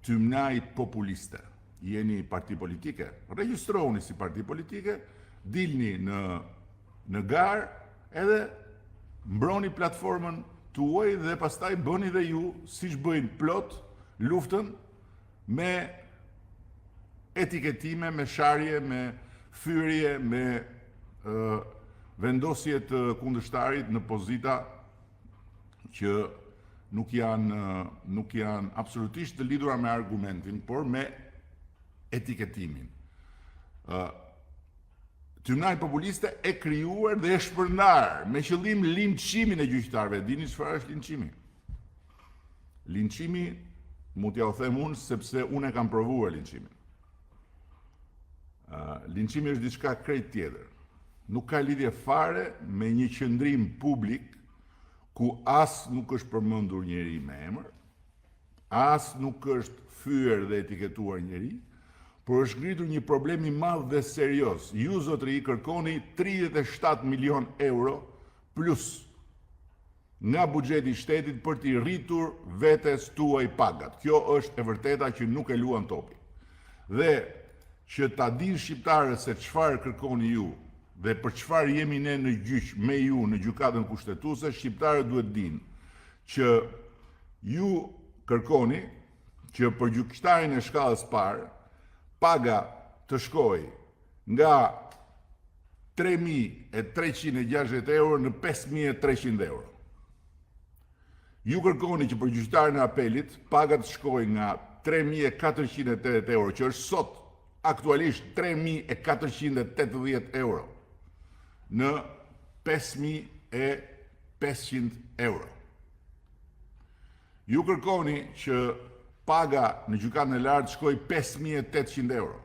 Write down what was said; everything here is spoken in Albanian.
tymnajt populiste. Jeni parti politike, regjistrohuni si parti politike, dilni në garë, edhe mbroni platformën tuaj dhe pastaj bëni dhe ju, siç bëjnë plot, luftën me etiketime, me sharje, me fyrje, me vendosje të kundërshtarit në pozita që nuk janë absolutisht të lidhura me argumentin, por me etiketimin. Tymnaj populiste e krijuar dhe e shpërndar me qëllim linçimin e gjyqtarëve. Dini çfarë është linçimi? Linçimi mund t'ja u them unë sepse unë e kam provuar linçimin. Linçimi është diçka krejt tjetër. Nuk ka lidhje fare me një qëndrim publik ku as nuk është përmendur njeri me emër, as nuk është fyer dhe etiketuar njeri, por është ngritur një problem i madh dhe serioz. Ju, zotëri, kërkoni 37 milion euro plus nga buxheti i shtetit për t'i rritur vetes tuaj pagat. Kjo është e vërteta që nuk e luan topi. Dhe që ta dinë shqiptarët se çfarë kërkoni ju dhe për çfarë jemi ne në gjyq me ju në gjykatën kushtetuese, shqiptarët duhet dinë që ju kërkoni që për gjykatarin e shkallës parë paga të shkoj nga 3.360 euro në 5.300 euro. Ju kërkoni që për gjyqtarin e apelit paga të shkoj nga 3.480 euro, që është sot aktualisht 3.480 euro, në 5.500 euro. Ju kërkoni që paga në gjykatën e lartë shkoj 5.800 euro.